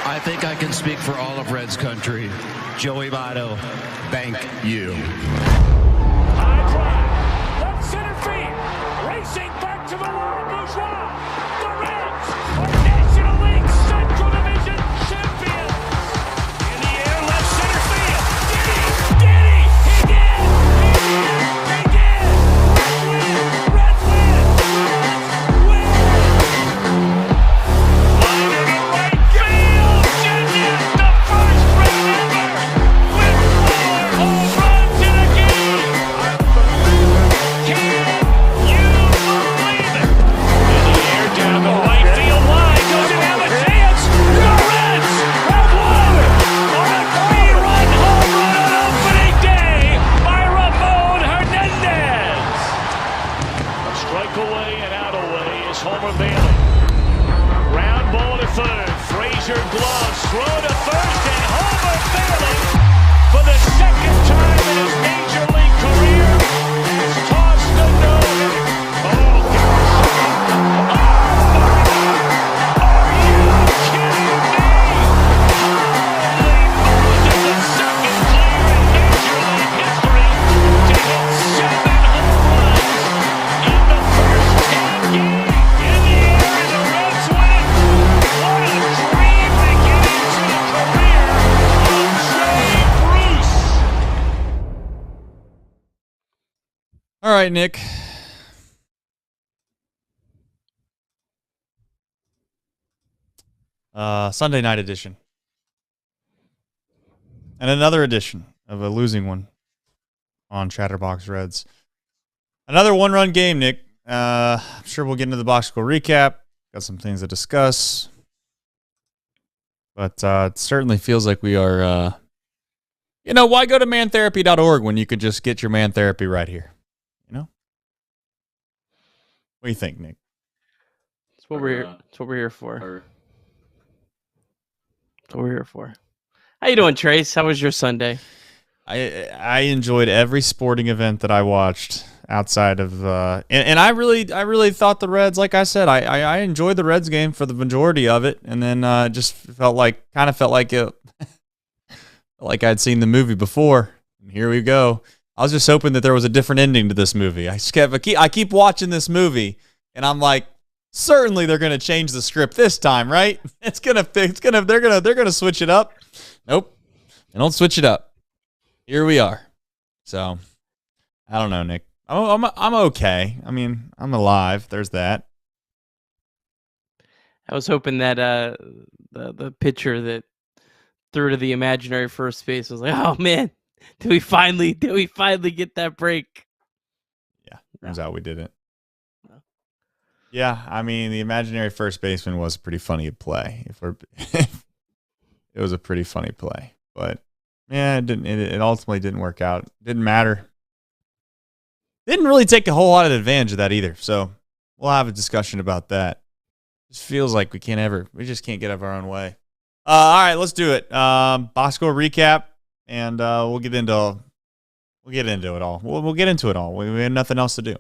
I think I can speak for all of Reds country. Joey Votto, thank you. High drive, left center field, racing back to the wall, Bourgeois. The Reds are National League Central Division champions. In the air, left center field. Did he? He did! He did! Reds win! Reds win! Line to right field. Genius, the first run ever with 4 home runs in a game. Can you believe it? In the air, down the right field line. Doesn't have a chance. The Reds have won on a 3-run home run on opening day by Ramon Hernandez. A strike away and out away is Homer Bailey. Ground ball to third. Frazier gloves. Throw to first, and Homer Bailey, for the second time in his major league career, has tossed the no-hitter. Oh, gosh. Oh, my God. Are you kidding me? Holy Moses, the second player in major league history to hit 7 home runs in the first 10 games. In the air, and the Reds win. What a dream beginning to the career of Jay Bruce. All right, Nick. Sunday night edition. And another edition of a losing one on Chatterbox Reds. Another one-run game, Nick. I'm sure we'll get into the box score recap. Got some things to discuss. But it certainly feels like we are, why go to mantherapy.org when you could just get your man therapy right here? You know? What do you think, Nick? That's what we're here for. That's what we're here for. How you doing, Trace? How was your Sunday? I enjoyed every sporting event that I watched outside of and I really thought the Reds, like I said, I enjoyed the Reds game for the majority of it, and then just felt like it like I'd seen the movie before. And here we go. I was just hoping that there was a different ending to this movie. I keep watching this movie, and I'm like, certainly they're going to change the script this time, right? They're going to switch it up. Nope. They don't switch it up. Here we are. So, I don't know, Nick. I'm okay. I mean, I'm alive. There's that. I was hoping that the pitcher that threw to the imaginary first base was like, oh man, did we finally get that break? Yeah, turns out we didn't. No. Yeah, I mean, the imaginary first baseman was a pretty funny play. It was a pretty funny play, but yeah, it ultimately didn't work out. Didn't matter. Didn't really take a whole lot of advantage of that either. So we'll have a discussion about that. Just feels like we just can't get out of our own way. All right, let's do it. Box score recap, and we'll get into it all. We'll get into it all. We have nothing else to do.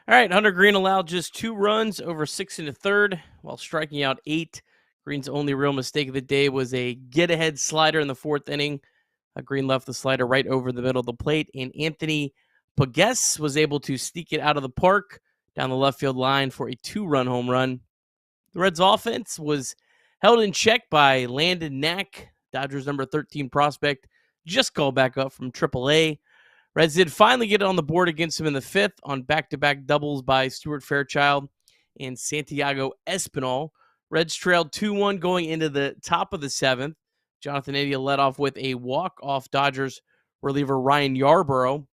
All right, Hunter Green allowed just 2 runs over 6 1/3 while striking out 8. Green's only real mistake of the day was a get-ahead slider in the 4th inning. Green left the slider right over the middle of the plate, and Anthony Pages was able to sneak it out of the park down the left field line for a 2-run home run. The Reds' offense was held in check by Landon Knack, Dodgers' number 13 prospect, just called back up from Triple-A. Reds did finally get on the board against him in the 5th on back-to-back doubles by Stuart Fairchild and Santiago Espinal. Reds trailed 2-1 going into the top of the 7th. Jonathan India led off with a walk-off Dodgers reliever Ryan Yarbrough.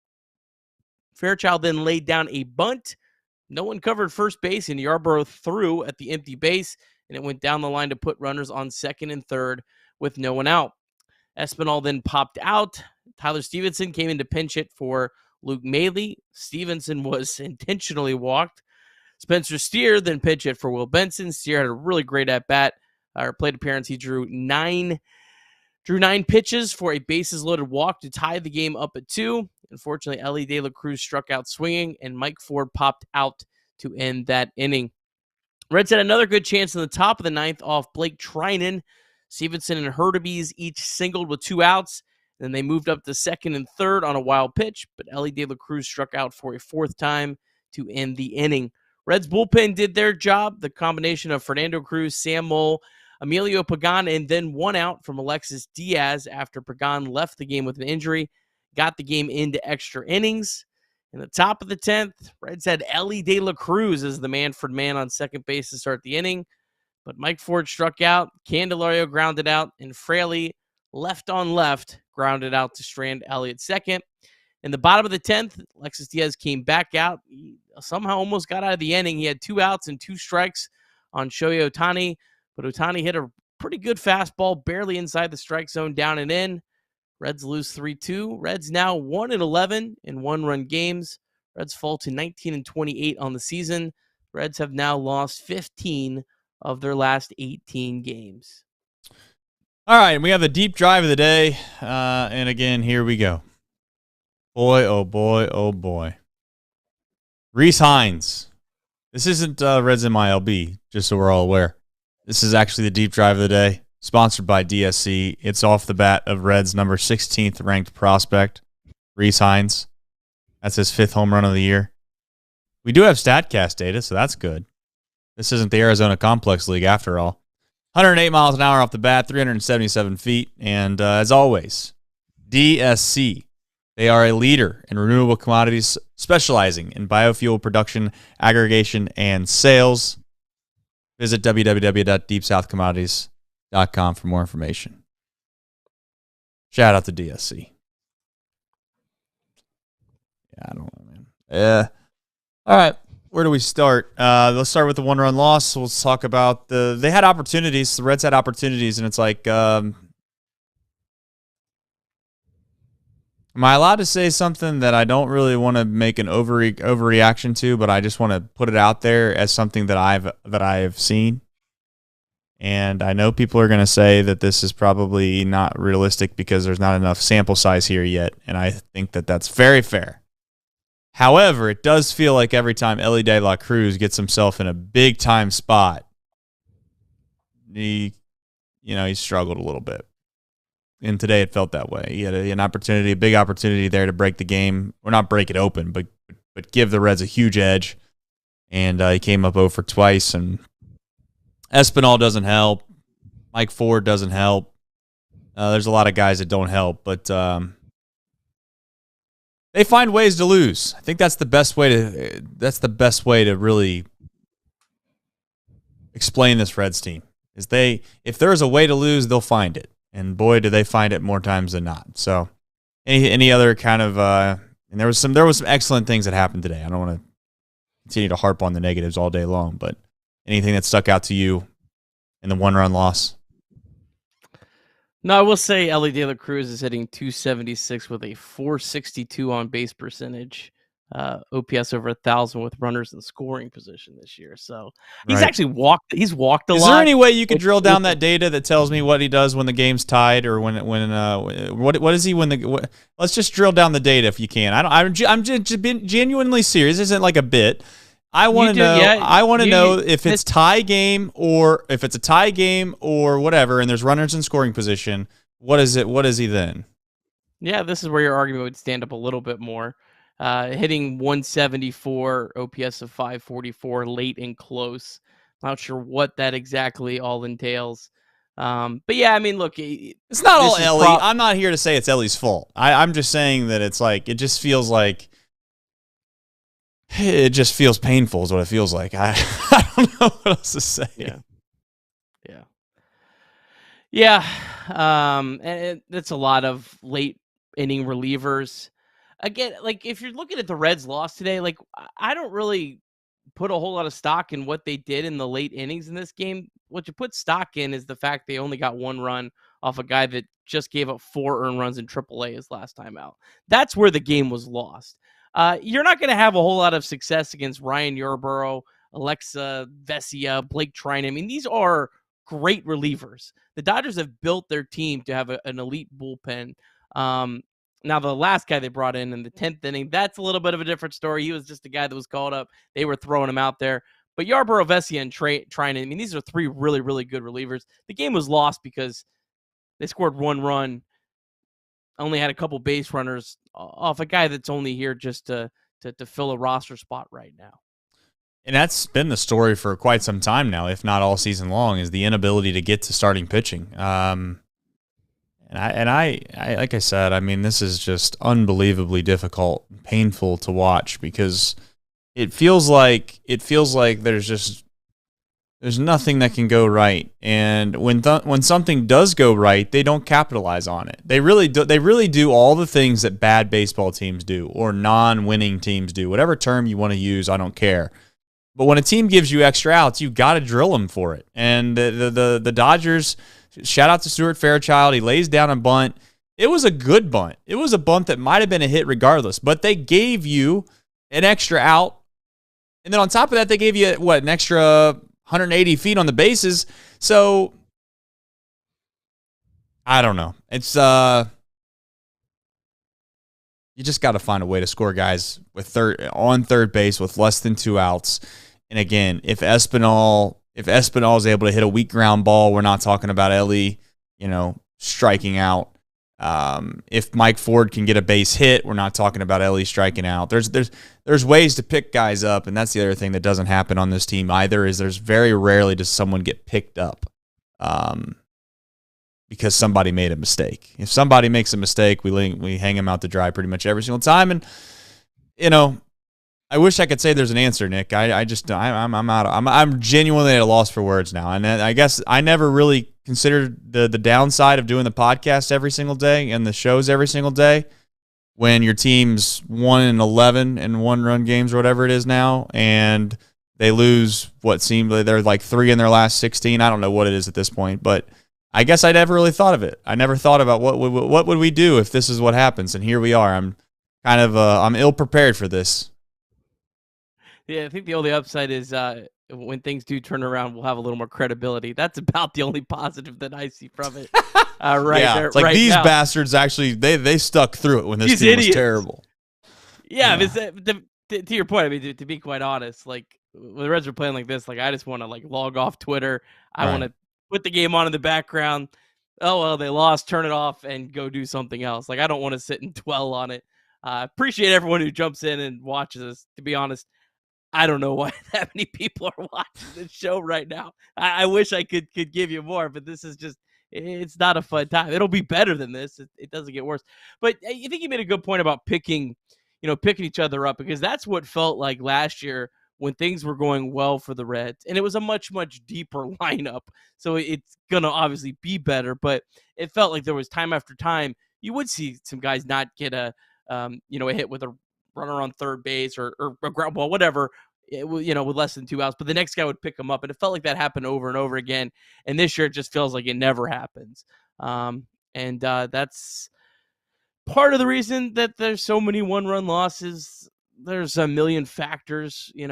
Fairchild then laid down a bunt. No one covered first base, and Yarbrough threw at the empty base, and it went down the line to put runners on 2nd and 3rd with no one out. Espinal then popped out. Tyler Stevenson came in to pinch hit for Luke Maile. Stevenson was intentionally walked. Spencer Steer then pinch hit for Will Benson. Steer had a really great at-bat. Plate appearance, he drew nine pitches for a bases-loaded walk to tie the game up at 2. Unfortunately, Ellie De La Cruz struck out swinging, and Mike Ford popped out to end that inning. Reds had another good chance in the top of the ninth off Blake Trinan. Stevenson and Hurtubise each singled with 2 outs. Then they moved up to second and third on a wild pitch, but Ellie De La Cruz struck out for a 4th time to end the inning. Reds bullpen did their job. The combination of Fernando Cruz, Sam Moll, Emilio Pagan, and then 1 out from Alexis Diaz after Pagan left the game with an injury, got the game into extra innings. In the top of the 10th, Reds had Ellie De La Cruz as the Manfred man on second base to start the inning, but Mike Ford struck out, Candelario grounded out, and Fraley, left on left, grounded out to strand Ellie at second. In the bottom of the 10th, Alexis Diaz came back out. He somehow almost got out of the inning. He had 2 outs and 2 strikes on Shohei Ohtani, but Ohtani hit a pretty good fastball, barely inside the strike zone, down and in. Reds lose 3-2. Reds now 1-11 in 1-run games. Reds fall to 19-28 on the season. Reds have now lost 15 of their last 18 games. All right, we have the deep drive of the day, and again, here we go. Boy, oh boy, oh boy. Rhys Hines. This isn't Reds MILB, just so we're all aware. This is actually the deep drive of the day, sponsored by DSC. It's off the bat of Reds' number 16th ranked prospect, Rhys Hines. That's his 5th home run of the year. We do have StatCast data, so that's good. This isn't the Arizona Complex League after all. 108 miles an hour off the bat, 377 feet. And as always, DSC. They are a leader in renewable commodities, specializing in biofuel production, aggregation, and sales. Visit www.deepsouthcommodities.com for more information. Shout out to DSC. Yeah, I don't know, man. All right. Where do we start? Let's start with the 1-run loss. We'll talk about they had opportunities. The Reds had opportunities, and it's like, am I allowed to say something that I don't really want to make an overreaction to, but I just want to put it out there as something that I've seen? And I know people are going to say that this is probably not realistic because there's not enough sample size here yet, and I think that that's very fair. However, it does feel like every time Ellie De La Cruz gets himself in a big-time spot, he struggled a little bit. And today it felt that way. He had an opportunity, a big opportunity there to break the game, or not break it open, but give the Reds a huge edge. And he came up 0 for twice, and Espinal doesn't help. Mike Ford doesn't help. There's a lot of guys that don't help, but they find ways to lose. I think that's the best way to really explain this Reds team. If there's a way to lose, they'll find it. And boy, do they find it more times than not. So, any other kind of and there was some excellent things that happened today. I don't want to continue to harp on the negatives all day long, but anything that stuck out to you in the 1-run loss? No, I will say Ellie De La Cruz is hitting .276 with a .462 on base percentage. OPS over 1,000 with runners in scoring position this year. So he's actually walked. He's walked a lot. Is there any way you could drill down that data that tells me what he does when the game's tied, or when what is he when the? Let's just drill down the data if you can. I'm just being genuinely serious. This isn't like a bit. I want to know. Yeah, I want to know if it's tie game or if it's a tie game or whatever, and there's runners in scoring position. What is it? What is he then? Yeah, this is where your argument would stand up a little bit more. Hitting 174, OPS of 544, late and close. Not sure what that exactly all entails. But yeah, I mean, look, it's not all Ellie. I'm not here to say it's Ellie's fault. I'm just saying that it's like, it just feels like, it just feels painful is what it feels like. I don't know what else to say. Yeah. And it's a lot of late inning relievers. Again, like, if you're looking at the Reds' loss today, like, I don't really put a whole lot of stock in what they did in the late innings in this game. What you put stock in is the fact they only got 1 run off a guy that just gave up 4 earned runs in Triple-A his last time out. That's where the game was lost. You're not going to have a whole lot of success against Ryan Yarborough, Alexa Vesia, Blake Trinan. I mean, these are great relievers. The Dodgers have built their team to have an elite bullpen. Now, the last guy they brought in the 10th inning, that's a little bit of a different story. He was just a guy that was called up. They were throwing him out there. But Yarborough, Vessia, and Trinan, I mean, these are three really, really good relievers. The game was lost because they scored 1 run, only had a couple base runners off a guy that's only here just to fill a roster spot right now. And that's been the story for quite some time now, if not all season long, is the inability to get to starting pitching. And I like I said, I mean, this is just unbelievably difficult, painful to watch because it feels like there's nothing that can go right. And when something does go right, they don't capitalize on it. They really do all the things that bad baseball teams do or non-winning teams do. Whatever term you want to use, I don't care. But when a team gives you extra outs, you got to drill them for it. And the Dodgers, shout out to Stuart Fairchild. He lays down a bunt. It was a good bunt. It was a bunt that might have been a hit regardless. But they gave you an extra out. And then on top of that, they gave you, an extra 180 feet on the bases. So, I don't know. It's you just got to find a way to score guys on third base with less than 2 outs. And again, if Espinal is able to hit a weak ground ball, we're not talking about Ellie, striking out. If Mike Ford can get a base hit, we're not talking about Ellie striking out. There's ways to pick guys up, and that's the other thing that doesn't happen on this team either. Is there's very rarely does someone get picked up, because somebody made a mistake. If somebody makes a mistake, we hang them out to dry pretty much every single time. And I wish I could say there's an answer, Nick. I'm genuinely at a loss for words now. And I guess I never really considered the downside of doing the podcast every single day and the shows every single day when your team's 1-11 in 1-run games or whatever it is now, and they lose what seemed like they're like 3 in their last 16. I don't know what it is at this point, but I guess I never really thought of it. I never thought about what would we do if this is what happens, and here we are. I'm kind of I'm ill prepared for this. Yeah, I think the only upside is when things do turn around, we'll have a little more credibility. That's about the only positive that I see from it. There, it's like right these now. bastards actually they stuck through it when this team was terrible. Yeah, to your point, I mean, to be quite honest, like when the Reds are playing like this, like I just want to log off Twitter. I want to put the game on in the background. Oh well, they lost. Turn it off and go do something else. Like I don't want to sit and dwell on it. Appreciate everyone who jumps in and watches us. To be honest, I don't know why that many people are watching this show right now. I wish I could give you more, but this is just, it's not a fun time. It'll be better than this. It doesn't get worse. But I think you made a good point about picking each other up, because that's what felt like last year when things were going well for the Reds. And it was a much, much deeper lineup. So it's going to obviously be better, but it felt like there was time after time you would see some guys not get a hit with a runner on third base or a ground ball, whatever, with less than 2 outs, but the next guy would pick him up. And it felt like that happened over and over again. And this year it just feels like it never happens. That's part of the reason that there's so many 1-run losses. There's a million factors. It's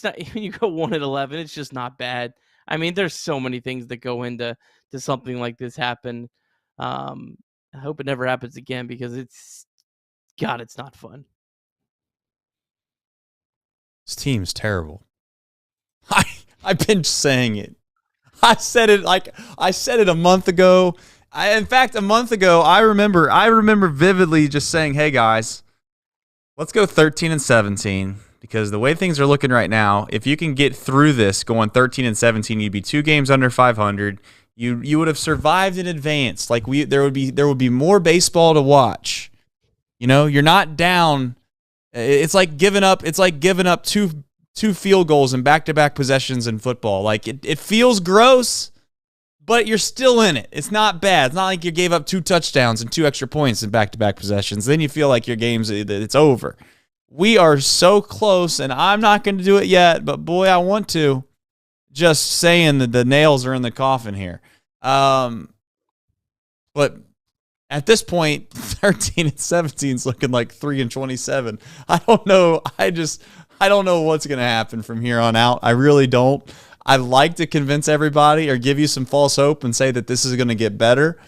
not, when you go 1-11, it's just not bad. I mean, there's so many things that go into something like this happen. I hope it never happens again, because it's not fun. This team's terrible. I've been saying it. I said it a month ago. In fact, a month ago, I remember vividly just saying, "Hey guys, let's go 13-17, because the way things are looking right now, if you can get through this going 13-17, you'd be 2 games under 500. You would have survived in advance. Like there would be more baseball to watch. You're not down. It's like giving up two field goals in back-to-back possessions in football. Like it feels gross, but you're still in it. It's not bad. It's not like you gave up 2 touchdowns and 2 extra points in back-to-back possessions. Then you feel like your game's it's over. We are so close, and I'm not going to do it yet, but boy, I want to. Just saying that the nails are in the coffin here. But at this point, 13-17 is looking like 3-27. I don't know. I don't know what's going to happen from here on out. I really don't. I'd like to convince everybody or give you some false hope and say that this is going to get better.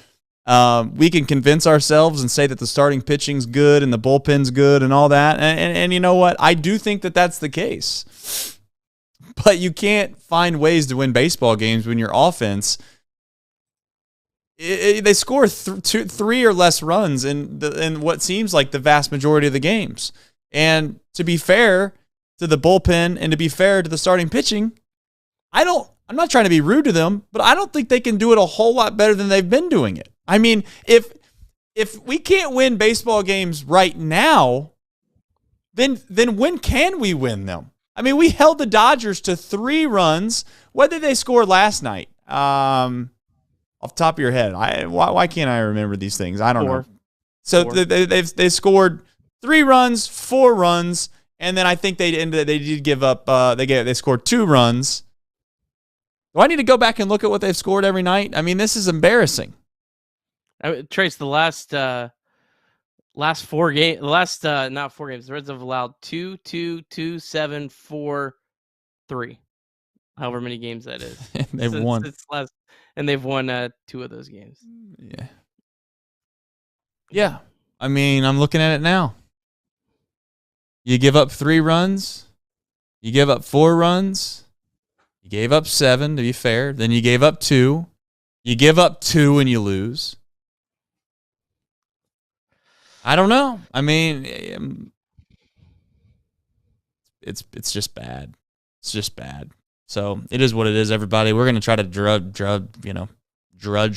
We can convince ourselves and say that the starting pitching's good and the bullpen's good and all that. And you know what? I do think that that's the case. But you can't find ways to win baseball games when your offense they score 3 or less runs in what seems like the vast majority of the games. And to be fair to the bullpen and to be fair to the starting pitching, I'm not trying to be rude to them, but I don't think they can do it a whole lot better than they've been doing it. I mean, if we can't win baseball games right now, then when can we win them? I mean, we held the Dodgers to 3 runs. What did they score last night? Off the top of your head, why can't I remember these things? I don't know. So they scored 3 runs, 4 runs, and then I think they did give up. They scored 2 runs. Do I need to go back and look at what they've scored every night? I mean, this is embarrassing. I would trace the last 4 games. Not 4 games. The Reds have allowed 2, 2, 2, 7, 4, 3. However many games that is. They've won. And they've won 2 of those games. Yeah. Yeah. I mean, I'm looking at it now. You give up 3 runs. You give up 4 runs. You gave up 7, to be fair. Then you gave up 2. You give up 2 and you lose. I don't know. I mean, it's just bad. It's just bad. So it is what it is, everybody. We're going to try to drudge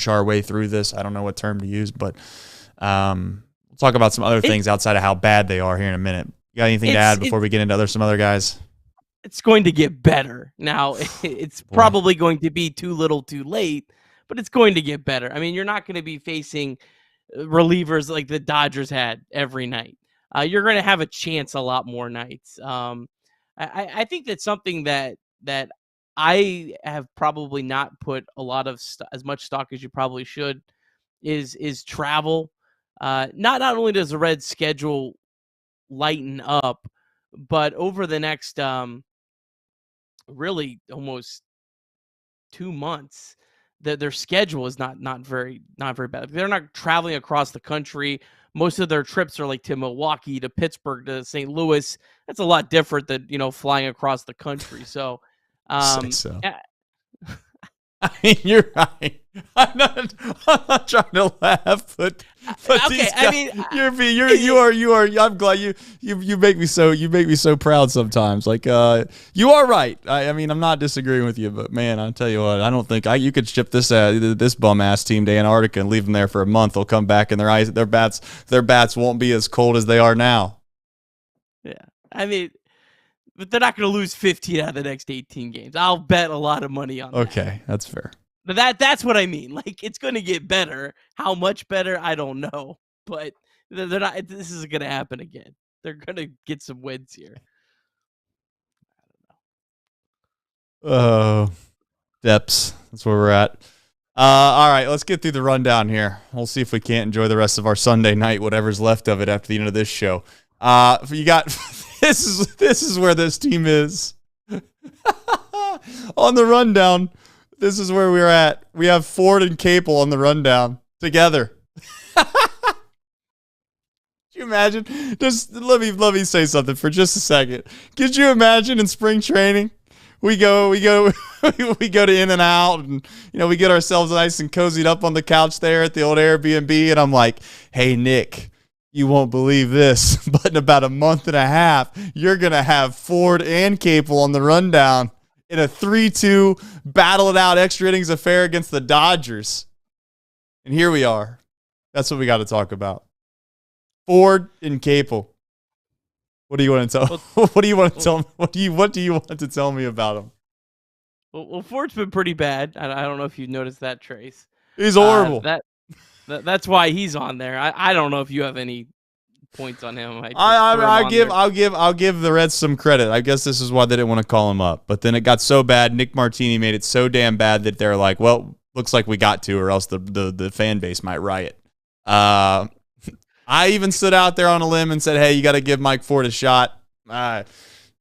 our way through this. I don't know what term to use, but we'll talk about some other things outside of how bad they are here in a minute. You got anything to add before we get into some other guys? It's going to get better. Now, it's probably going to be too little too late, but it's going to get better. I mean, you're not going to be facing relievers like the Dodgers had every night. You're going to have a chance a lot more nights. I think that's something that I have probably not put a lot of as much stock as you probably should is travel. Not only does the Reds schedule lighten up, but over the next really almost 2 months, their schedule is not very bad. They're not traveling across the country. Most of their trips are like to Milwaukee, to Pittsburgh, to St. Louis. That's a lot different than flying across the country. So. So. I mean, you're right. I'm not trying to laugh, but okay. These guys, I mean, you are. I'm glad you make me so proud sometimes. Like you are right. I mean, I'm not disagreeing with you, but man, I'll tell you what. I don't think you could ship this bum ass team to Antarctica and leave them there for a month. They'll come back and their bats won't be as cold as they are now. Yeah, I mean. But they're not going to lose 15 out of the next 18 games. I'll bet a lot of money on that. Okay, that's fair. But that's what I mean. Like, it's going to get better. How much better, I don't know. But they're not. This is going to happen again. They're going to get some wins here. I don't know. Depths. That's where we're at. All right, let's get through the rundown here. We'll see if we can't enjoy the rest of our Sunday night, whatever's left of it after the end of this show. You got... This is where this team is. On the rundown, this is where we're at. We have Ford and Capel on the rundown together. Could you imagine? Just let me say something for just a second. Could you imagine in spring training? We go to In-N-Out, and we get ourselves nice and cozied up on the couch there at the old Airbnb, and I'm like, "Hey Nick, you won't believe this, but in about a month and a half, you're going to have Ford and Capel on the rundown in a 3-2 battle it out extra innings affair against the Dodgers." And here we are. That's what we got to talk about. Ford and Capel. What do you want to tell? What do you want to tell me? What do you want to tell me about them? Well, Ford's been pretty bad. I don't know if you noticed that, Trace. He's horrible. That's why he's on there. I don't know if you have any points on him. I'll give the Reds some credit. I guess this is why they didn't want to call him up. But then it got so bad. Nick Martini made it so damn bad that they're like, well, looks like we got to, or else the fan base might riot. I even stood out there on a limb and said, hey, you got to give Mike Ford a shot.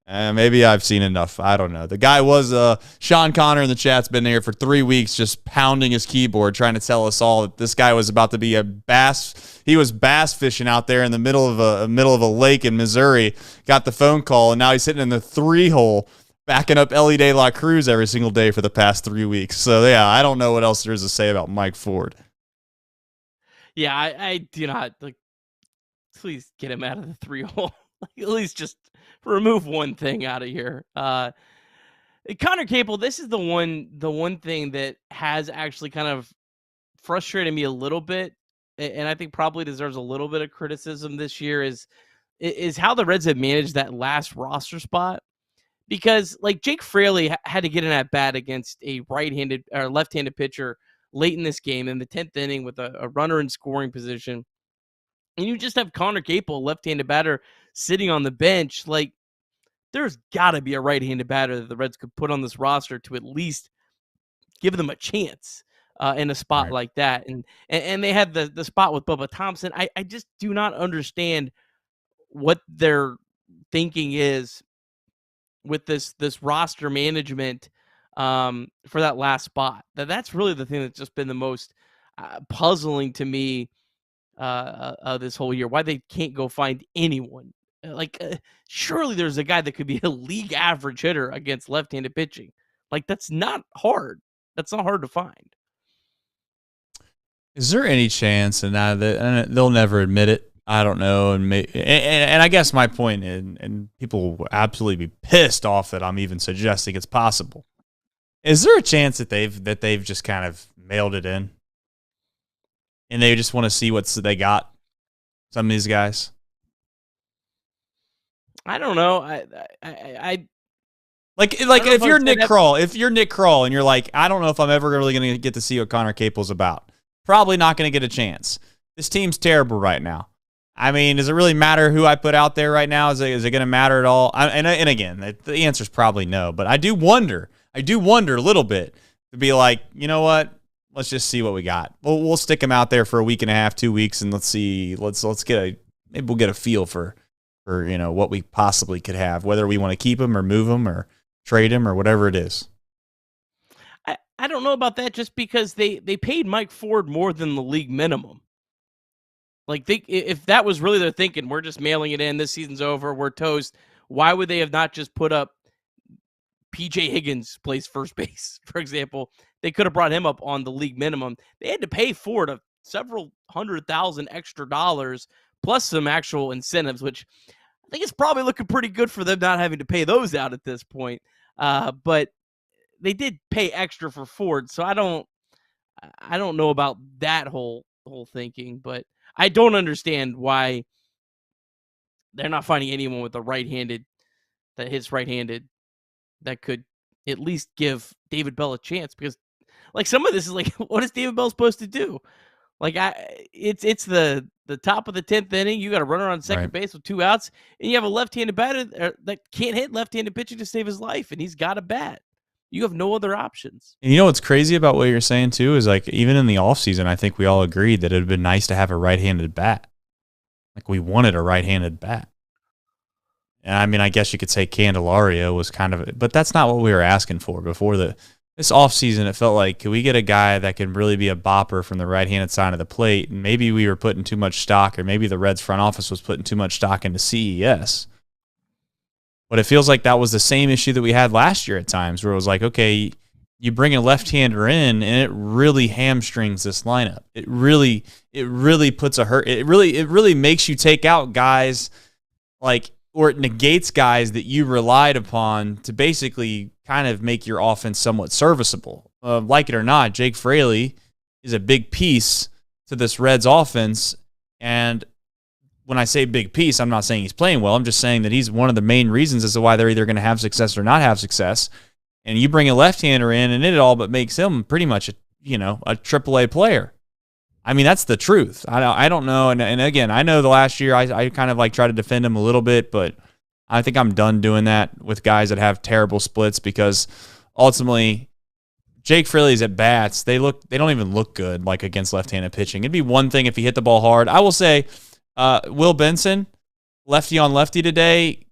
Maybe I've seen enough. I don't know. The guy was Sean Connor in the chat's been there for 3 weeks just pounding his keyboard trying to tell us all that this guy was about to be a bass. He was bass fishing out there in the middle of a lake in Missouri. Got the phone call, and now he's sitting in the 3-hole backing up Ellie De La Cruz every single day for the past 3 weeks. So, yeah, I don't know what else there is to say about Mike Ford. Yeah, I do not, like, please get him out of the 3-hole. Like, at least just remove one thing out of here. Connor Capel, this is the one thing that has actually kind of frustrated me a little bit, and I think probably deserves a little bit of criticism this year is how the Reds have managed that last roster spot. Because like Jake Fraley had to get an at bat against a right-handed or left-handed pitcher late in this game in the 10th inning with a runner in scoring position. And you just have Connor Capel, left-handed batter, sitting on the bench. Like, there's got to be a right-handed batter that the Reds could put on this roster to at least give them a chance in a spot like that. And they had the spot with Bubba Thompson. I just do not understand what their thinking is with this roster management for that last spot. That's really the thing that's just been the most puzzling to me this whole year. Why they can't go find anyone. Surely there's a guy that could be a league average hitter against left-handed pitching. Like, that's not hard. That's not hard to find. Is there any chance, and they'll never admit it, I don't know, and I guess my point, and people will absolutely be pissed off that I'm even suggesting it's possible. Is there a chance that they've just kind of mailed it in, and they just want to see what they got? Some of these guys. I don't know. Like if you're Nick Kroll, and you're like, I don't know if I'm ever really going to get to see what Connor Capel's about. Probably not going to get a chance. This team's terrible right now. I mean, does it really matter who I put out there right now? Is it going to matter at all? And again, the answer is probably no. But I do wonder a little bit to be like, you know what? Let's just see what we got. We'll stick him out there for a week and a half, 2 weeks, and let's see. Maybe we'll get a feel for what we possibly could have, whether we want to keep him or move him or trade him or whatever it is. I don't know about that, just because they paid Mike Ford more than the league minimum. Like, if that was really their thinking, we're just mailing it in, this season's over, we're toast, why would they have not just put up PJ Higgins plays first base, for example? They could have brought him up on the league minimum. They had to pay Ford several $100,000 extra dollars plus some actual incentives, which I think it's probably looking pretty good for them not having to pay those out at this point. But they did pay extra for Ford, so I don't know about that whole thinking, but I don't understand why they're not finding anyone with a right-handed that hits right-handed that could at least give David Bell a chance, because like some of this is like, what is David Bell supposed to do? Like, it's the top of the 10th inning. You got a runner on second base with 2 outs, and you have a left-handed batter that can't hit left-handed pitching to save his life, and he's got a bat. You have no other options. And you know what's crazy about what you're saying, too, is like even in the offseason, I think we all agreed that it would have been nice to have a right-handed bat. Like, we wanted a right-handed bat. And I mean, I guess you could say Candelario was kind of, but that's not what we were asking for before this offseason. It felt like, could we get a guy that can really be a bopper from the right-handed side of the plate? And maybe we were putting too much stock, or maybe the Reds front office was putting too much stock into CES. But it feels like that was the same issue that we had last year at times, where it was like, okay, you bring a left-hander in, and it really hamstrings this lineup. It really puts a hurt. It really makes you take out guys like, or it negates guys that you relied upon to basically kind of make your offense somewhat serviceable. Like it or not, Jake Fraley is a big piece to this Reds offense, and when I say big piece, I'm not saying he's playing well. I'm just saying that he's one of the main reasons as to why they're either going to have success or not have success. And you bring a left-hander in, and it all but makes him pretty much a Triple-A player. I mean, that's the truth. I don't know. And again, I know the last year I kind of like try to defend him a little bit, but I think I'm done doing that with guys that have terrible splits, because ultimately Jake Fraley's at bats, they don't even look good like against left-handed pitching. It'd be one thing if he hit the ball hard. I will say Will Benson, lefty on lefty today,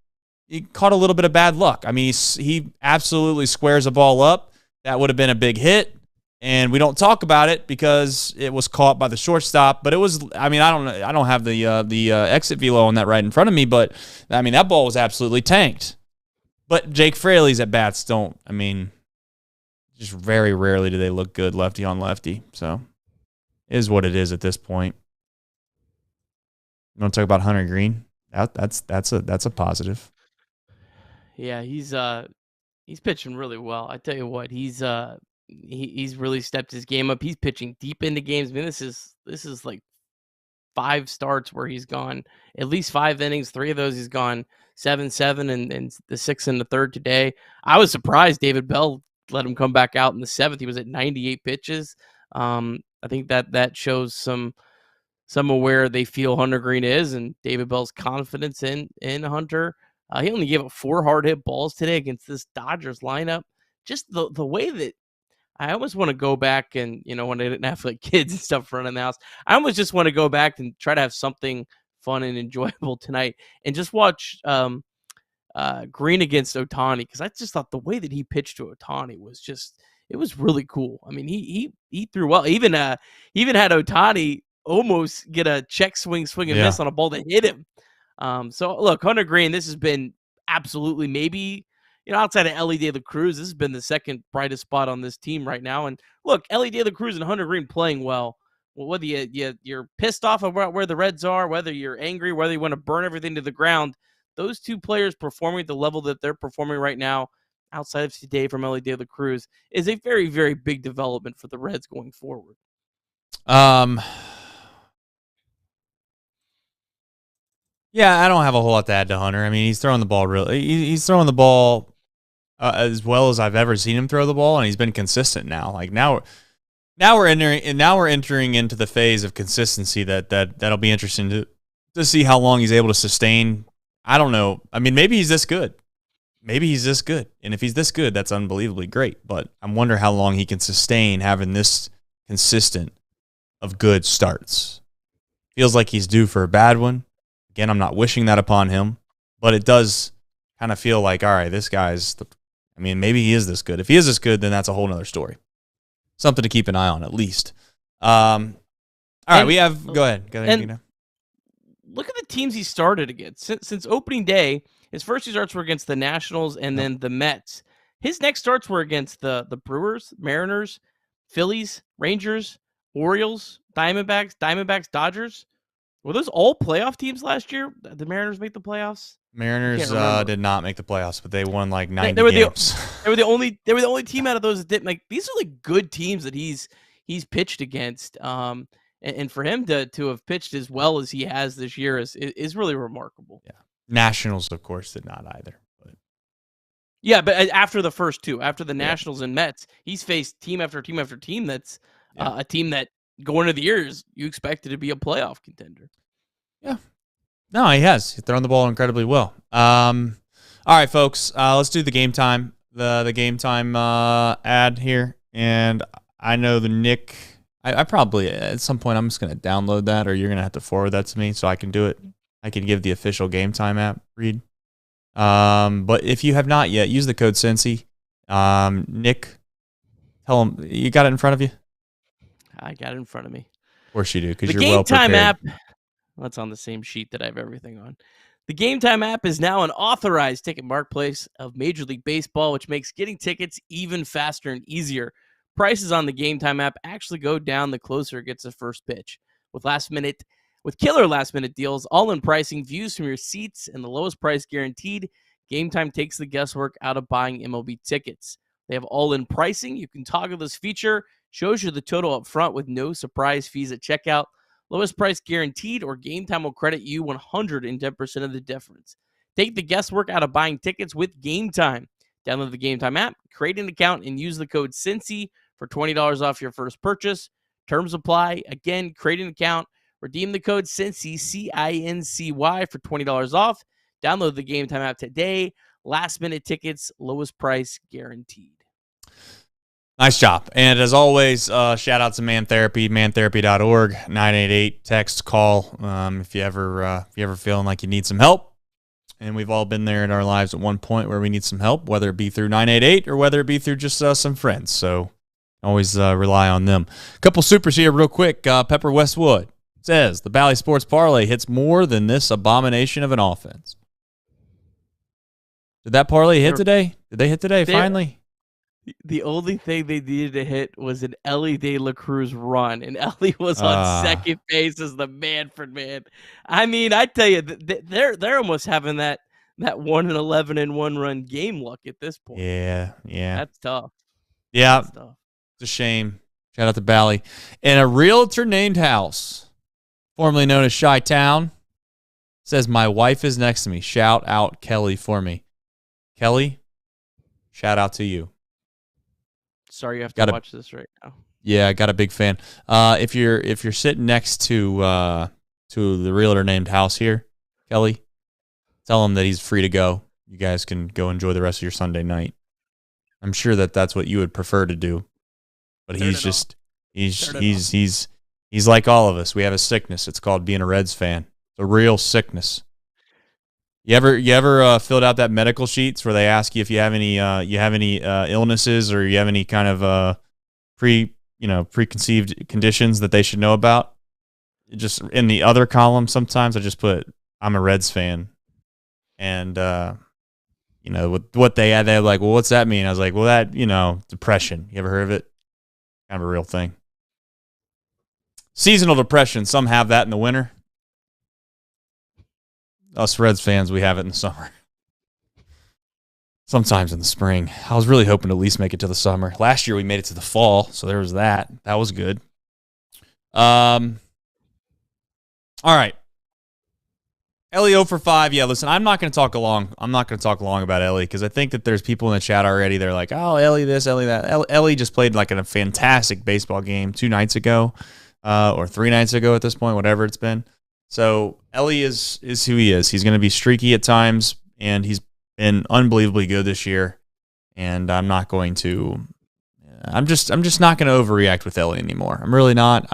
he caught a little bit of bad luck. I mean, he absolutely squares a ball up. That would have been a big hit. And we don't talk about it because it was caught by the shortstop. But it was, I mean, I don't have the exit velo on that right in front of me. But, I mean, that ball was absolutely tanked. But Jake Fraley's at bats don't, I mean, just very rarely do they look good lefty on lefty. So it is what it is at this point. You want to talk about Hunter Green? That's a positive. Yeah, he's pitching really well. I tell you what, he's really stepped his game up. He's pitching deep into games. I mean, this is like 5 starts where he's gone at least 5 innings. 3 of those he's gone 7-7, and the 6th and the 3rd today. I was surprised David Bell let him come back out in the 7th. He was at 98 pitches. I think that shows some of where they feel Hunter Green is, and David Bell's confidence in Hunter. He only gave up 4 hard hit balls today against this Dodgers lineup. Just the way that I almost want to go back and, when I didn't have like kids and stuff running the house, I almost just want to go back and try to have something fun and enjoyable tonight and just watch Green against Ohtani, because I just thought the way that he pitched to Ohtani was it was really cool. I mean, he threw well. Even had Ohtani almost get a check swing and miss on a ball that hit him. So look, Hunter Green, this has been absolutely maybe, outside of Ellie De La Cruz, this has been the second brightest spot on this team right now. And look, Ellie De La Cruz and Hunter Green playing well. Well, whether you're pissed off about where the Reds are, whether you're angry, whether you want to burn everything to the ground, those two players performing at the level that they're performing right now, outside of today from Ellie De La Cruz, is a very, very big development for the Reds going forward. Yeah, I don't have a whole lot to add to Hunter. I mean, he's throwing the ball he's throwing the ball as well as I've ever seen him throw the ball, and he's been consistent now. Like now we're entering into the phase of consistency that'll be interesting to see how long he's able to sustain. I don't know. I mean, maybe he's this good. And if he's this good, that's unbelievably great. But I wonder how long he can sustain having this consistent of good starts. Feels like he's due for a bad one. Again, I'm not wishing that upon him, but it does kind of feel like, all right, this guy's, maybe he is this good. If he is this good, then that's a whole nother story. Something to keep an eye on, at least. All right, we have, go ahead. And look at the teams he started against. Since opening day, his first 2 starts were against the Nationals and then the Mets. His next starts were against the Brewers, Mariners, Phillies, Rangers, Orioles, Diamondbacks, Dodgers. Were those all playoff teams last year? Did the Mariners make the playoffs? Mariners did not make the playoffs, but they won like 90 games. They were the only team out of those that didn't. Like, these are like good teams that he's pitched against. And for him to have pitched as well as he has this year is really remarkable. Yeah. Nationals, of course, did not either. But yeah, but after the first 2, after the Nationals and Mets, he's faced team after team after team that's a team that going into the years you expected to be a playoff contender. Yeah. No, he has. He's thrown the ball incredibly well. All right, folks, let's do the game time. The game time ad here. And I know the Nick, I probably, at some point, I'm just going to download that, or you're going to have to forward that to me so I can do it. I can give the official game time app read. But if you have not yet, use the code Cincy. Nick, tell him, you got it in front of you? I got it in front of me. Of course you do, because the you're well prepared. Game Time app, that's on the same sheet that I have everything on. The Game Time app is now an authorized ticket marketplace of Major League Baseball, which makes getting tickets even faster and easier. Prices on the Game Time app actually go down the closer it gets the first pitch. With killer last-minute deals, all-in pricing, views from your seats, and the lowest price guaranteed, Game Time takes the guesswork out of buying MLB tickets. They have all-in pricing. You can toggle this feature. Shows you the total up front with no surprise fees at checkout. Lowest price guaranteed, or Game Time will credit you 110% of the difference. Take the guesswork out of buying tickets with Game Time. Download the Game Time app, create an account, and use the code Cincy for $20 off your first purchase. Terms apply. Again, create an account, redeem the code Cincy, CINCY, for $20 off. Download the Game Time app today. Last minute tickets, lowest price guaranteed. Nice job. And as always, shout out to Man Therapy, mantherapy.org, 988, text, call, if you ever feeling like you need some help. and we've all been there in our lives at one point where we need some help, whether it be through 988 or whether it be through just some friends. So always rely on them. A couple supers here real quick. Pepper Westwood says, the Bally Sports Parlay hits more than this abomination of an offense. Did that parlay hit today? Did they hit today, finally? The only thing they needed to hit was an Ellie De La Cruz run, and Ellie was on second base as the Manfred man. I mean, I tell you, they're almost having that 1-11 and 1-run game luck at this point. Yeah. That's tough. Yeah, it's a shame. Shout out to Bally. And a realtor named House, formerly known as Chi-Town, says, my wife is next to me. Shout out Kelly for me. Kelly, shout out to you. Sorry you have to watch this right now. Yeah, I got a big fan. If you're sitting next to the realtor named House here, Kelly, tell him that he's free to go. You guys can go enjoy the rest of your Sunday night. I'm sure that's what you would prefer to do. But he's like all of us. We have a sickness. It's called being a Reds fan. It's a real sickness. You ever filled out that medical sheets where they ask you if you have any illnesses or you have any kind of preconceived conditions that they should know about? Just in the other column, sometimes I just put I'm a Reds fan, and what they had, they're like, well, what's that mean? I was like, well, that depression. You ever heard of it? Kind of a real thing. Seasonal depression. Some have that in the winter. Us Reds fans, we have it in the summer. Sometimes in the spring. I was really hoping to at least make it to the summer. Last year we made it to the fall, so there was that. That was good. All right. Ellie 0 for 5. Yeah, listen, I'm not going to talk long about Ellie because I think that there's people in the chat already. They're like, oh, Ellie this, Ellie that. Ellie just played like a fantastic baseball game 2 nights ago or 3 nights ago at this point, whatever it's been. So Ellie is who he is. He's going to be streaky at times, and he's been unbelievably good this year. And I'm just not going to overreact with Ellie anymore. I'm really not.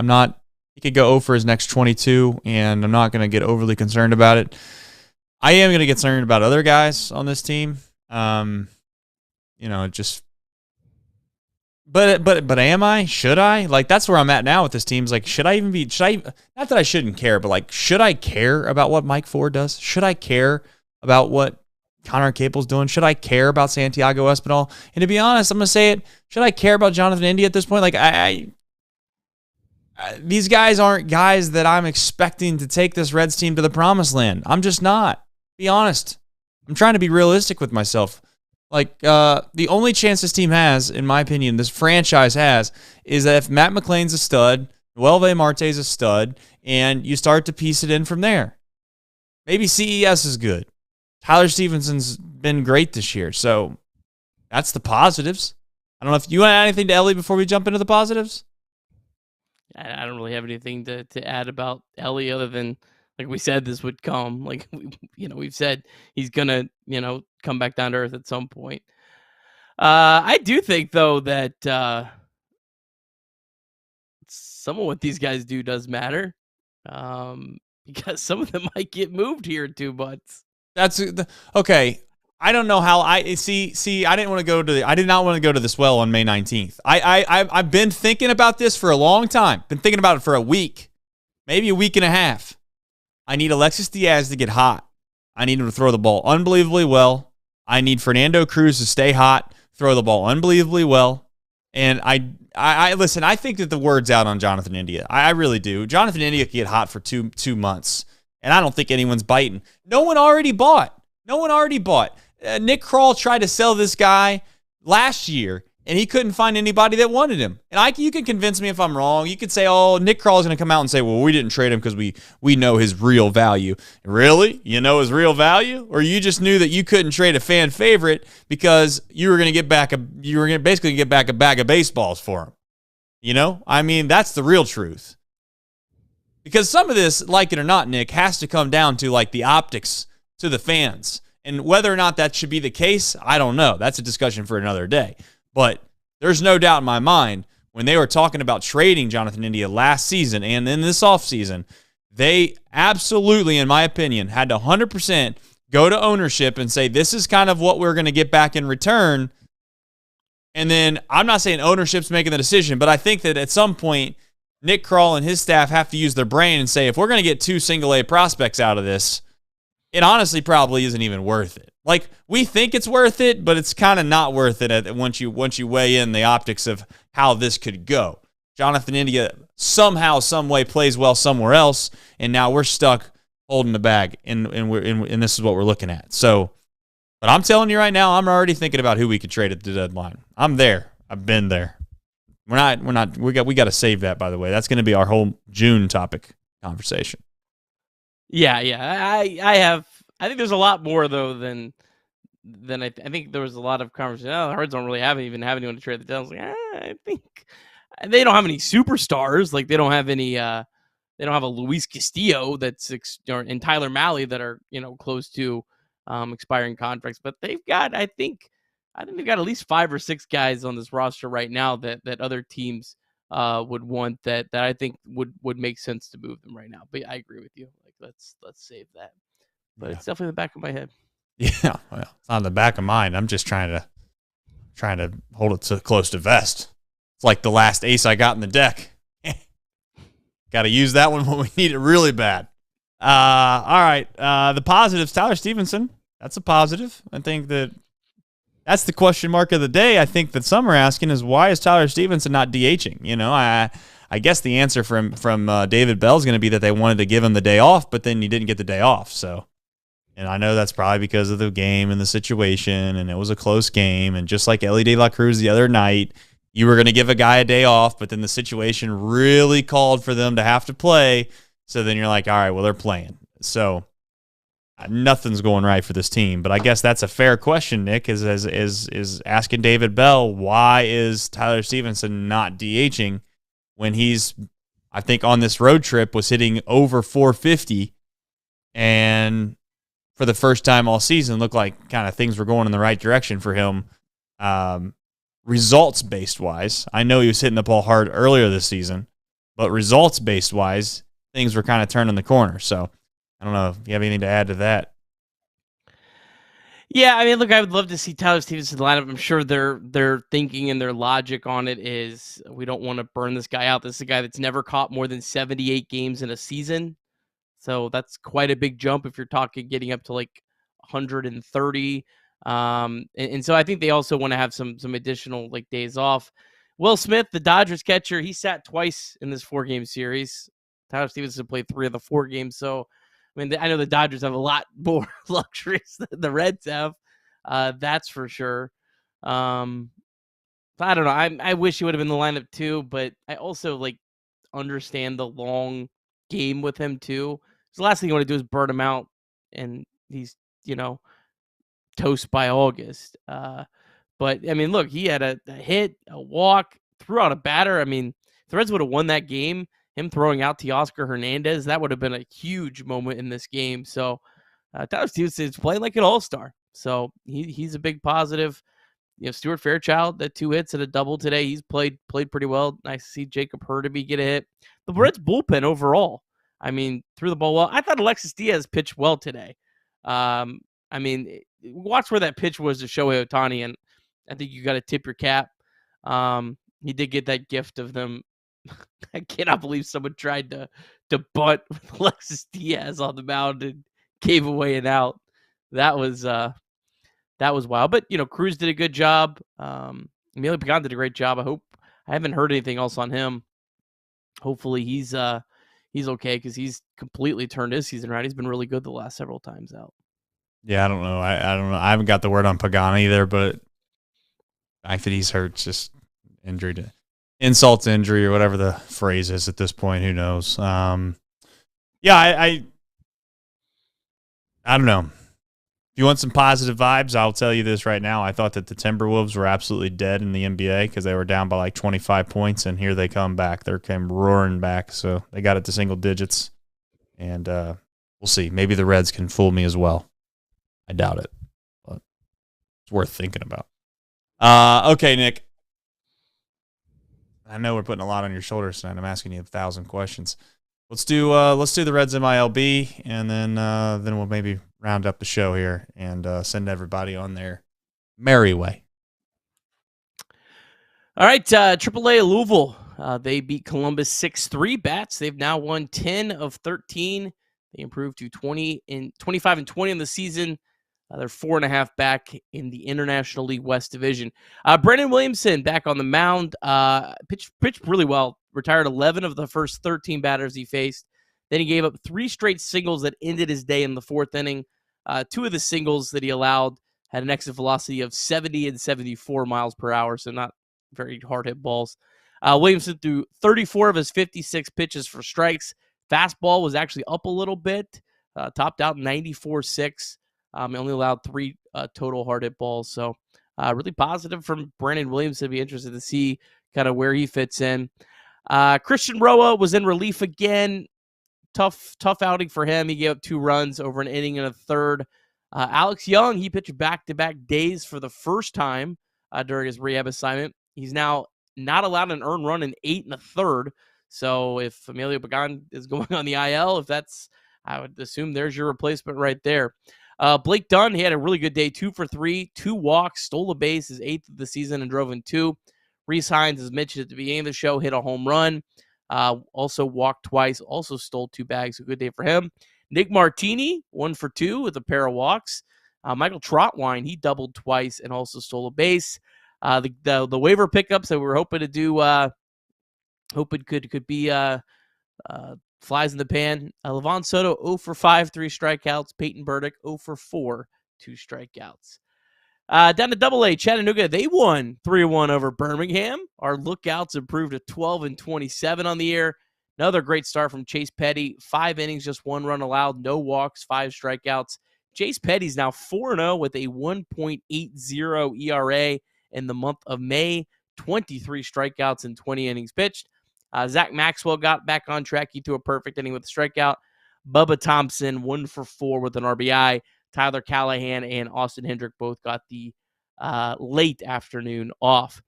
He could go 0 for his next 22, and I'm not going to get overly concerned about it. I am going to get concerned about other guys on this team. But am I? Should I? Like, that's where I'm at now with this team. Is like, not that I shouldn't care, but like, should I care about what Mike Ford does? Should I care about what Connor Capel's doing? Should I care about Santiago Espinal? And to be honest, I'm going to say it. Should I care about Jonathan India at this point? Like, these guys aren't guys that I'm expecting to take this Reds team to the promised land. I'm just not. Be honest. I'm trying to be realistic with myself. Like, the only chance this team has, in my opinion, this franchise has, is that if Matt McClain's a stud, Noelvi Marte's a stud, and you start to piece it in from there. Maybe CES is good. Tyler Stevenson's been great this year, so that's the positives. I don't know if you want to add anything to Ellie before we jump into the positives? I don't really have anything to add about Ellie other than, like we said, this would come. Like, we've said he's going to, come back down to earth at some point. I do think, though, that some of what these guys do does matter because some of them might get moved here in 2 months. That's okay. I don't know how I see. I did not want to go to this well on May 19th. I've been thinking about this for a long time. Been thinking about it for a week, maybe a week and a half. I need Alexis Diaz to get hot. I need him to throw the ball unbelievably well. I need Fernando Cruz to stay hot, throw the ball unbelievably well. And I listen, I think that the word's out on Jonathan India. I really do. Jonathan India could get hot for two months, and I don't think anyone's biting. No one already bought. Nick Kroll tried to sell this guy last year, and he couldn't find anybody that wanted him. And you can convince me if I'm wrong. You could say, oh, Nick Kroll is going to come out and say, well, we didn't trade him because we know his real value. Really? You know his real value? Or you just knew that you couldn't trade a fan favorite because you were going to basically get back a bag of baseballs for him. I mean, that's the real truth. Because some of this, like it or not, Nick, has to come down to like the optics to the fans. And whether or not that should be the case, I don't know. That's a discussion for another day. But there's no doubt in my mind when they were talking about trading Jonathan India last season and in this offseason, they absolutely, in my opinion, had to 100% go to ownership and say, this is kind of what we're going to get back in return. And then I'm not saying ownership's making the decision, but I think that at some point, Nick Kroll and his staff have to use their brain and say, if we're going to get 2 single-A prospects out of this, it honestly probably isn't even worth it. Like, we think it's worth it, but it's kind of not worth it once you weigh in the optics of how this could go. Jonathan India somehow, some way plays well somewhere else, and now we're stuck holding the bag, and this is what we're looking at. So, but I'm telling you right now, I'm already thinking about who we could trade at the deadline. I'm there. I've been there. We got to save that, by the way. That's going to be our whole June topic conversation. Yeah. I think there's a lot more though than I think there was a lot of conversation. The Cards don't really have anyone to trade the deadline. I think they don't have any superstars. Like they don't have any. They don't have a Luis Castillo and Tyler Malley that are close to expiring contracts. But they've got I think they've got at least 5 or 6 guys on this roster right now that other teams would want that I think would make sense to move them right now. But I agree with you. Like let's save that. But It's definitely in the back of my head. Yeah, well, it's not in the back of mine. I'm just trying to hold it close to vest. It's like the last ace I got in the deck. Got to use that one when we need it really bad. All right. The positives, Tyler Stevenson. That's a positive. I think that's the question mark of the day. I think that some are asking is why is Tyler Stevenson not DHing? I guess the answer from David Bell is going to be that they wanted to give him the day off, but then he didn't get the day off. So, and I know that's probably because of the game and the situation, and it was a close game. And just like Ellie De La Cruz the other night, you were going to give a guy a day off, but then the situation really called for them to have to play. So then you're like, all right, well, they're playing. So nothing's going right for this team. But I guess that's a fair question, Nick, is asking David Bell, why is Tyler Stevenson not DHing when he's, I think, on this road trip was hitting over 450 and for the first time all season looked like kind of things were going in the right direction for him. Results-based wise, I know he was hitting the ball hard earlier this season, but results-based wise, things were kind of turning the corner. So I don't know if you have anything to add to that. Yeah, I mean, look, I would love to see Tyler Stevenson in the lineup. I'm sure their thinking and their logic on it is we don't want to burn this guy out. This is a guy that's never caught more than 78 games in a season. So that's quite a big jump if you're talking getting up to like 130. And so I think they also want to have some additional like days off. Will Smith, the Dodgers catcher, he sat twice in this 4-game series. Tyler Stevenson played 3 of the 4 games. So, I mean, I know the Dodgers have a lot more luxuries than the Reds have. That's for sure. I don't know. I wish he would have been in the lineup too, but I also like understand the long game with him too. So the last thing you want to do is burn him out, and he's toast by August. But I mean, look, he had a hit, a walk, threw out a batter. I mean, if the Reds would have won that game, him throwing out Teoscar Hernandez, that would have been a huge moment in this game. So Tyler Stevenson is playing like an all-star. So he's a big positive. Stuart Fairchild, that 2 hits and a double today. He's played pretty well. Nice to see Jacob Hurtby get a hit. The Reds bullpen overall, I mean, threw the ball well. I thought Alexis Diaz pitched well today. I mean, watch where that pitch was to Shohei Ohtani, and I think you got to tip your cap. He did get that gift of them. I cannot believe someone tried to bunt with Alexis Diaz on the mound and gave away an out. That was wild. But Cruz did a good job. Emilio Pagan did a great job. I haven't heard anything else on him. Hopefully he's okay because he's completely turned his season around. He's been really good the last several times out. Yeah, I don't know. I don't know. I haven't got the word on Pagan either, but the fact that he's hurt, just injury to insult to injury or whatever the phrase is at this point. Who knows? Yeah, I don't know. If you want some positive vibes, I'll tell you this right now. I thought that the Timberwolves were absolutely dead in the NBA because they were down by like 25 points, and here they come back. They came roaring back, so they got it to single digits. And we'll see. Maybe the Reds can fool me as well. I doubt it, but it's worth thinking about. Okay, Nick. I know we're putting a lot on your shoulders tonight. I'm asking you 1,000 questions. Let's do the Reds MILB, and then we'll maybe round up the show here and send everybody on their merry way. All right, Triple-A Louisville. They beat Columbus 6-3 bats. They've now won 10 of 13. They improved to 25 and 20 in the season. They're 4.5 back in the International League West Division. Brendan Williamson back on the mound. Pitched really well. Retired 11 of the first 13 batters he faced. Then he gave up 3 straight singles that ended his day in the 4th inning. 2 of the singles that he allowed had an exit velocity of 70 and 74 miles per hour, so not very hard hit balls. Williamson threw 34 of his 56 pitches for strikes. Fastball was actually up a little bit, topped out 94.6. He only allowed 3 total hard hit balls. So really positive from Brandon Williamson. Be interested to see kind of where he fits in. Christian Roa was in relief again. Tough outing for him. He gave up 2 runs over an inning and a third. Alex Young, he pitched back-to-back days for the first time during his rehab assignment. He's now not allowed an earned run in 8 1/3. So if Emilio Pagan is going on the IL, I would assume there's your replacement right there. Blake Dunn, he had a really good day, 2 for 3, 2 walks, stole a base, his 8th of the season, and drove in 2. Reese Hines, as mentioned at the beginning of the show, hit a home run. Also walked twice, also stole 2 bags. A good day for him. Nick Martini, 1 for 2 with a pair of walks. Michael Trotwine, he doubled twice and also stole a base. The waiver pickups that we were hoping to do, hoping could be flies in the pan. Levon Soto, 0 for 5, 3 strikeouts. Peyton Burdick, 0 for 4, 2 strikeouts. Down to Double-A, Chattanooga, they won 3-1 over Birmingham. Our lookouts improved to 12 and 27 on the year. Another great start from Chase Petty. 5 innings, just 1 run allowed, no walks, 5 strikeouts. Chase Petty's now 4-0 with a 1.80 ERA in the month of May. 23 strikeouts in 20 innings pitched. Zach Maxwell got back on track. He threw a perfect inning with a strikeout. Bubba Thompson, 1 for 4 with an RBI. Tyler Callahan and Austin Hendrick both got the late afternoon off.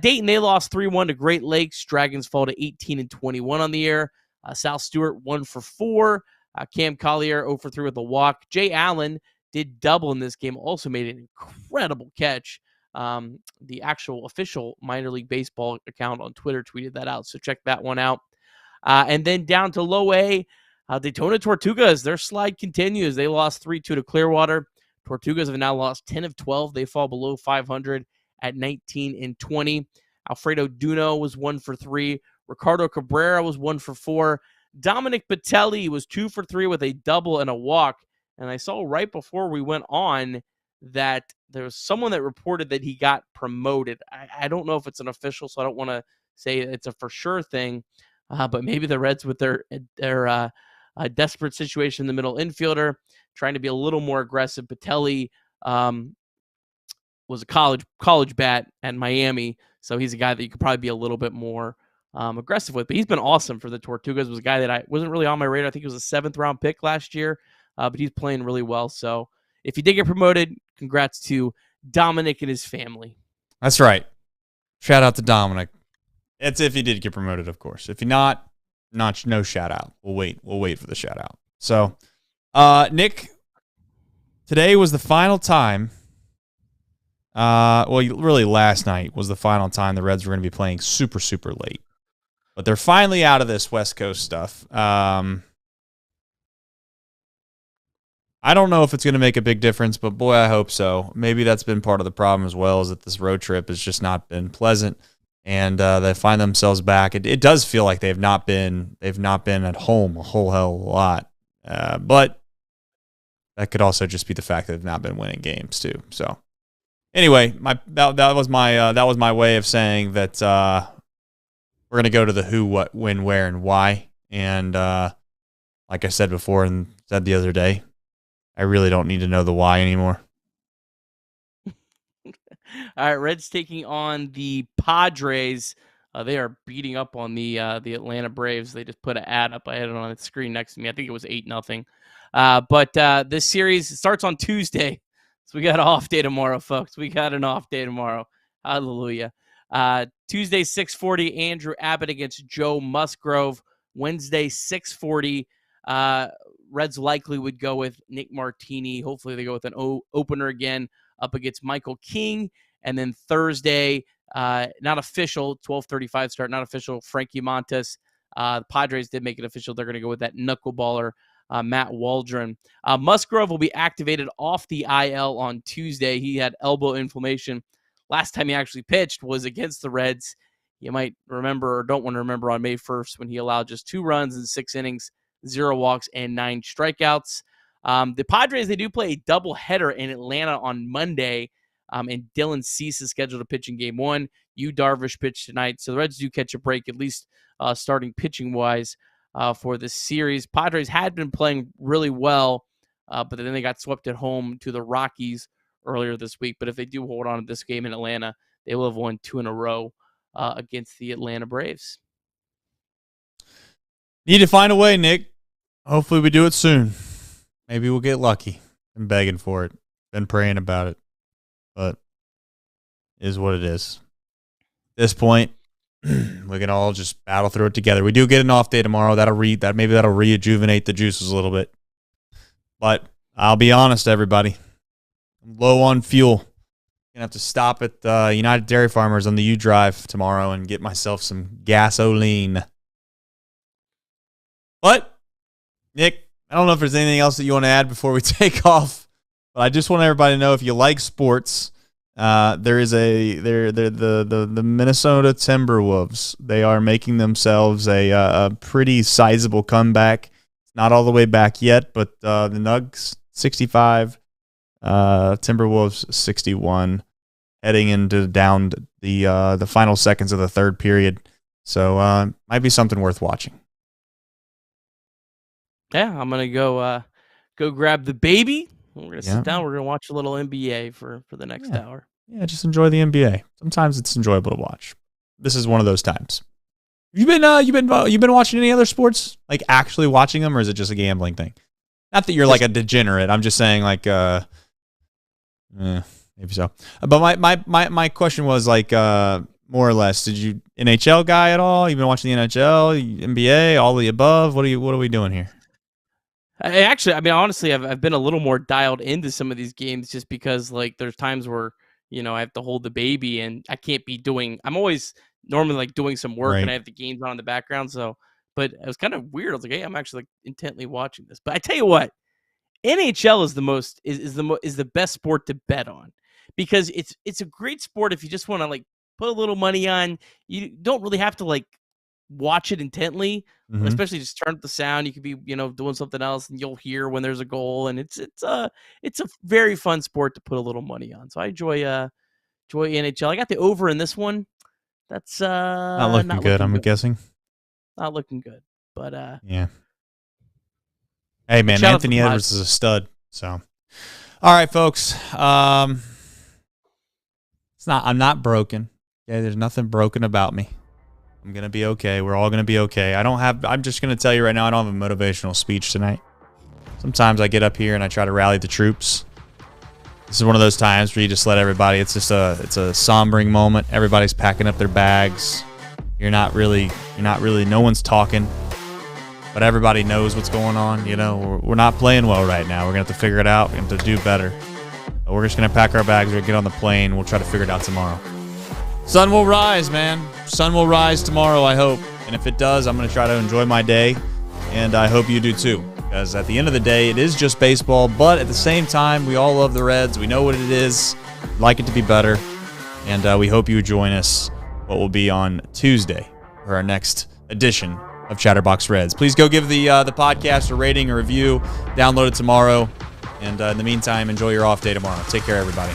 Dayton, they lost 3-1 to Great Lakes. Dragons fall to 18 and 21 on the year. Sal Stewart, 1 for 4. Cam Collier, 0 for 3 with a walk. Jay Allen did double in this game, also made an incredible catch. The actual official minor league baseball account on Twitter tweeted that out, so check that one out. And then down to Low A, Daytona Tortugas, their slide continues. They lost 3-2 to Clearwater. Tortugas have now lost 10 of 12. They fall below 500 at 19 and 20. Alfredo Duno was 1 for 3. Ricardo Cabrera was 1 for 4. Dominic Patelli was 2 for 3 with a double and a walk. And I saw right before we went on that there was someone that reported that he got promoted. I don't know if it's an official, so I don't want to say it's a for sure thing. But maybe the Reds, with their desperate situation in the middle infielder, trying to be a little more aggressive. Patelli was a college bat at Miami, so he's a guy that you could probably be a little bit more aggressive with. But he's been awesome for the Tortugas. Was a guy that I wasn't really on my radar. I think he was a 7th round pick last year, but he's playing really well. So if he did get promoted, congrats to Dominic and his family. That's right. Shout out to Dominic. It's if he did get promoted, of course. If he not no shout out. We'll wait for the shout out. So, Nick, today was the final time. Really last night was the final time the Reds were going to be playing super, super late. But they're finally out of this West Coast stuff. I don't know if it's going to make a big difference, but boy, I hope so. Maybe that's been part of the problem as well, is that this road trip has just not been pleasant, and they find themselves back. It does feel like they've not been at home a whole hell of a lot, but that could also just be the fact that they've not been winning games too. So anyway, that was my way of saying that we're going to go to the who, what, when, where, and why. And like I said before and said the other day, I really don't need to know the why anymore. All right, Reds taking on the Padres. They are beating up on the Atlanta Braves. They just put an ad up. I had it on the screen next to me. I think it was 8-0. But this series starts on Tuesday. So we got an off day tomorrow, folks. We got an off day tomorrow. Hallelujah. Tuesday, 6:40, Andrew Abbott against Joe Musgrove. Wednesday, 6:40, Reds likely would go with Nick Martini. Hopefully they go with an opener again up against Michael King. And then Thursday, not official, 12:35 start, not official, Frankie Montas. The Padres did make it official. They're going to go with that knuckleballer, Matt Waldron. Musgrove will be activated off the IL on Tuesday. He had elbow inflammation. Last time he actually pitched was against the Reds. You might remember or don't want to remember on May 1st when he allowed just 2 runs in 6 innings, 0 walks, and 9 strikeouts. The Padres, they do play a doubleheader in Atlanta on Monday, and Dylan Cease is scheduled to pitch in Game 1. Yu Darvish pitched tonight, so the Reds do catch a break, at least starting pitching-wise for this series. Padres had been playing really well, but then they got swept at home to the Rockies earlier this week. But if they do hold on to this game in Atlanta, they will have won 2 in a row against the Atlanta Braves. Need to find a way, Nick. Hopefully we do it soon. Maybe we'll get lucky. I'm begging for it. Been praying about it. But it is what it is. At this point, we can all just battle through it together. We do get an off day tomorrow. Maybe that'll rejuvenate the juices a little bit. But I'll be honest, everybody. I'm low on fuel. Gonna have to stop at United Dairy Farmers on the U Drive tomorrow and get myself some gasoline. But Nick, I don't know if there's anything else that you want to add before we take off, but I just want everybody to know if you like sports, there is the Minnesota Timberwolves. They are making themselves a pretty sizable comeback. It's not all the way back yet, but the Nugs 65. Timberwolves 61, heading into down the final seconds of the third period. So might be something worth watching. Yeah, I'm gonna go grab the baby. We're gonna sit down. We're gonna watch a little NBA for the next hour. Yeah, just enjoy the NBA. Sometimes it's enjoyable to watch. This is one of those times. You've been watching any other sports? Like actually watching them, or is it just a gambling thing? Not that you're like a degenerate. I'm just saying like maybe so. But my question was like more or less, did you NHL guy at all? You been watching the NHL, NBA, all of the above? What are we doing here? Honestly, I've been a little more dialed into some of these games just because like there's times where, I have to hold the baby and I can't be I'm always normally like doing some work and I have the games on in the background. So, but it was kind of weird. I was like, hey, I'm actually like intently watching this. But I tell you what, NHL is the best sport to bet on because it's a great sport if you just want to like put a little money on. You don't really have to like watch it intently, especially just turn up the sound. You could be doing something else and you'll hear when there's a goal, and it's a very fun sport to put a little money on. So I enjoy NHL. I got the over in this one. That's not looking good. I'm guessing not looking good, but yeah. Hey man, Anthony Edwards is a stud. So, all right, folks. I'm not broken. Okay, there's nothing broken about me. I'm gonna be okay. We're all gonna be okay. I'm just gonna tell you right now, I don't have a motivational speech tonight. Sometimes I get up here and I try to rally the troops. This is one of those times where you just let everybody. It's a sombering moment. Everybody's packing up their bags. You're not really. No one's talking. But everybody knows what's going on. We're not playing well right now. We're going to have to figure it out. We're going to have to do better. But we're just going to pack our bags. We're going to get on the plane. We'll try to figure it out tomorrow. Sun will rise, man. Sun will rise tomorrow, I hope. And if it does, I'm going to try to enjoy my day. And I hope you do too. Because at the end of the day, it is just baseball. But at the same time, we all love the Reds. We know what it is. We'd like it to be better. And we hope you join us what will be on Tuesday for our next edition of Chatterbox Reds. Please go give the podcast a rating, a review, download it tomorrow, and in the meantime, enjoy your off day tomorrow. Take care, everybody.